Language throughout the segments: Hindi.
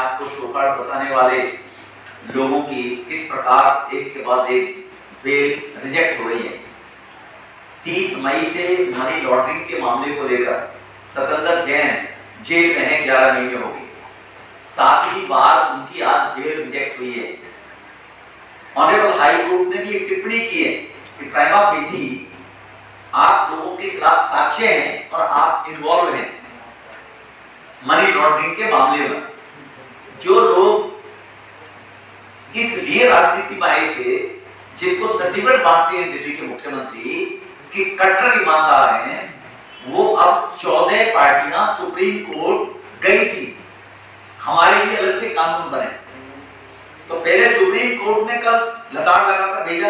आपको शोकार्ड बताने वाले लोगों की किस प्रकार एक के बाद एक बेल रिजेक्ट हो रही है। 30 मई से मनी लॉन्ड्रिंग के मामले को लेकर सिकंदर जैन जेल में है, 11 महीने हो गए। 7वीं बार उनकी आज बेल रिजेक्ट हुई है। ऑनरेबल हाई कोर्ट ने भी एक टिप्पणी की है कि प्राइमा फेसी आप लोगों के खिलाफ साक्ष्य हैं और आप इन्वॉल्व हैं मनी लॉन्ड्रिंग के मामले में। जो लोग इसलिए राजनीति में आए थे, जिनको सर्टिफिकेट बांटते हैं दिल्ली के मुख्यमंत्री कि कट्टर ईमानदार हैं, वो अब 14 पार्टियां सुप्रीम कोर्ट गई थी हमारे लिए अलग से कानून बने। तो पहले सुप्रीम कोर्ट ने कल लताड़ लगाकर भेजा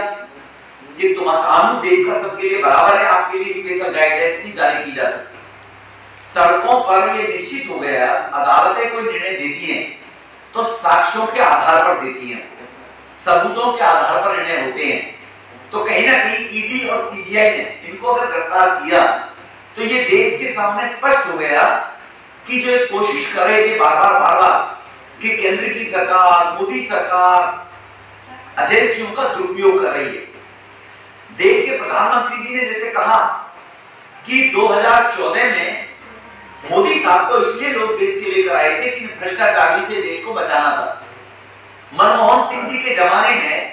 कि तुम्हारा कानून देश का सबके लिए बराबर है, आपके लिए स्पेशल गाइडलाइंस नहीं जारी की जा सकती। सड़कों पर ये निश्चित हो गया, अदालतें कोई निर्णय देती हैं तो साक्ष्यों के आधार पर देती हैं, सबूतों के आधार पर निर्णय होते हैं। तो कहीं ना कहीं ईडी और सीबीआई ने इनको अगर गिरफ्तार किया तो ये देश के सामने स्पष्ट हो गया कि जो एक कोशिश कर रहे थे बार बार कि केंद्र की सरकार, मोदी सरकार एजेंसियों का दुरुपयोग कर रही है। देश के प्रधानमंत्री जी ने जैसे कहा कि 2014 में मोदी साहब को इसलिए लोग देश के लेकर आए थे कि भ्रष्टाचारियों से देश को बचाना था। मनमोहन सिंह जी के जमाने में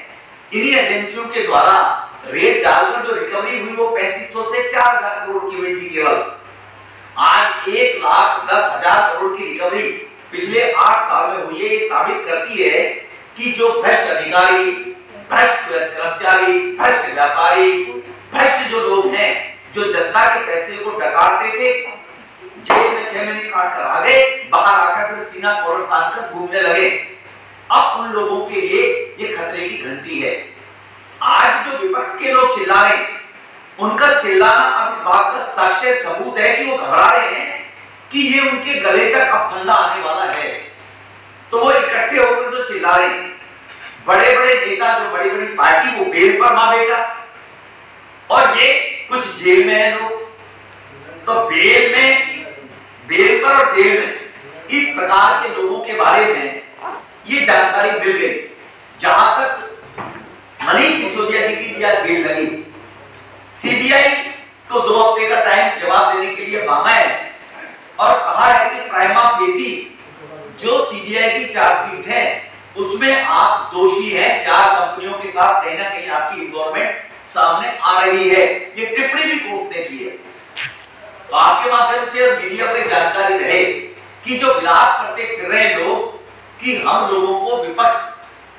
इन्हीं एजेंसियों के द्वारा रेट डालकर जो रिकवरी हुई वो 3500 से 4000 करोड़ की हुई थी केवल। आज 1,10,000 करोड़ की रिकवरी पिछले 8 साल में हुई है। ये साबित करती है कि जो भ्रष्ट अधिकारी, भ्रष्ट कर्मचारी, भ्रष्ट व्यापारी, भ्रष्ट जो लोग हैं, जो जनता के पैसे को डकारते थे, जेल में 6 महीने काट कर आ गए, बाहर आकर फिर सीना कॉलर बांधकर घूमने लगे। अब उन लोगों के लिए ये खतरे की घंटी है। आज जो विपक्ष के लोग चिल्ला रहे हैं, उनका चिल्लाना अब इस बात का साक्ष्य सबूत है कि वो घबरा रहे हैं कि ये उनके गले तक अब फंदा आने वाला है। तो वो इकट्ठे होकर जो चिल्ला रहे हैं, बड़े बड़े नेता, जो बड़ी बड़ी पार्टी, वो बेल पर मां बेटा, और ये कुछ जेल में है लोग। तो बेल पर और जेल में इस प्रकार के लोगों के बारे में ये जानकारी मिल गई। जहां तक मनीष सिसोदिया जी की बेल लगी, सीबीआई को 2 हफ्ते का टाइम जवाब देने के लिए मांगा है और कहा है कि प्राइमा फेसी जो सीबीआई की चार्जशीट है उसमें आप दोषी हैं। 4 कंपनियों के साथ कहीं ना कहीं आपकी इन्वॉल्वमेंट सामने आ रही है। ये टिप्पणी भी कोर्ट ने की है। तो आपके माध्यम से मीडिया को जानकारी रहे कि जो विलाप करते फिर रहे लोग कि हम लोगों को, विपक्ष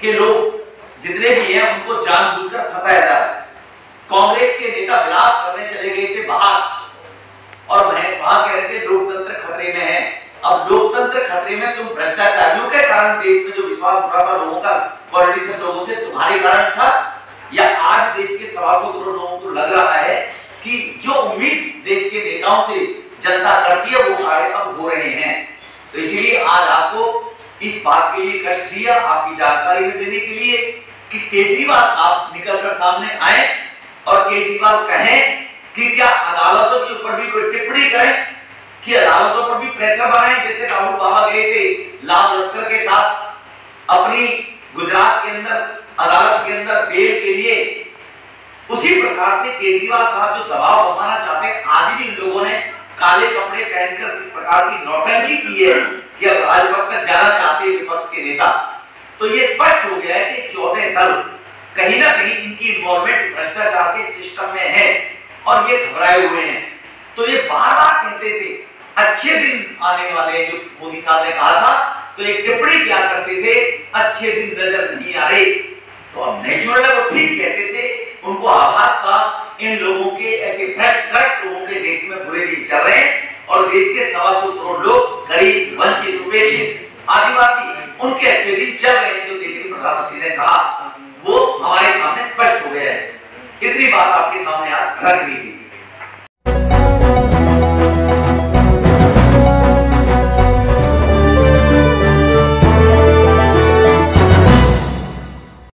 के लोग जितने भी हैं, उनको जानबूझकर फंसाया जा रहा है। कांग्रेस के नेता विलाप करने चले गए थे बाहर और वहां कह रहे थे लोकतंत्र खतरे में है। अब लोकतंत्र खतरे में तुम भ्रष्टाचारियों के कारण देश में जो विश्वास उठ रहा था लोगों का, पॉलिटिशियन लोगों से, तुम्हारे कारण था, या आज देश के 125 करोड़ लोगों को लग रहा है कि जो उम्मीद देश के नेताओं से जनता करती है वो कार्य अब हो रहे हैं। तो इसीलिए आज आपको इस बात के लिए कष्ट दिया, आपकी जानकारी में देने के लिए कि केजरीवाल साहब निकलकर सामने आए और केजरीवाल कहें कि क्या अदालतों के ऊपर भी कोई टिप्पणी करें, कि अदालतों पर भी प्रेशर बनाएं, जैसे राहुल बाबा गए थे लाल लश्कर के साथ अपनी गुजरात के अंदर अदालत के अंदर बेल के लिए। उसी प्रकार से केजरीवाल साहब जो दबाव बनाना चाहते हैं, आज भी इन लोगों ने काले कपड़े पहनकर इस प्रकार की नौटंकी की है कि अब राजपथ तक जाना चाहते हैं विपक्ष के नेता। तो ये स्पष्ट हो गया है कि 14 दल कहीं ना कहीं इनकी इन्वॉल्वमेंट भ्रष्टाचार के सिस्टम में है और ये घबराए हुए हैं। तो ये बार बार कहते थे अच्छे दिन आने वाले, जो मोदी साहब ने कहा था, तो एक टिप्पणी क्या करते थे, अच्छे दिन नजर नहीं आ रहे। तो अब नेचुरल है, वो ठीक कहते थे, उनको आभास था इन लोगों के, ऐसे भ्रष्ट करप्ट लोगों के देश में बुरे दिन चल रहे हैं और देश के 125 करोड़ लोग, गरीब, वंचित, उपेक्षित, आदिवासी, उनके अच्छे दिन चल रहे हैं। जो देश के प्रधानमंत्री ने कहा वो हमारे सामने स्पष्ट हो गया है। इतनी बात आपके सामने आज रख ली थी।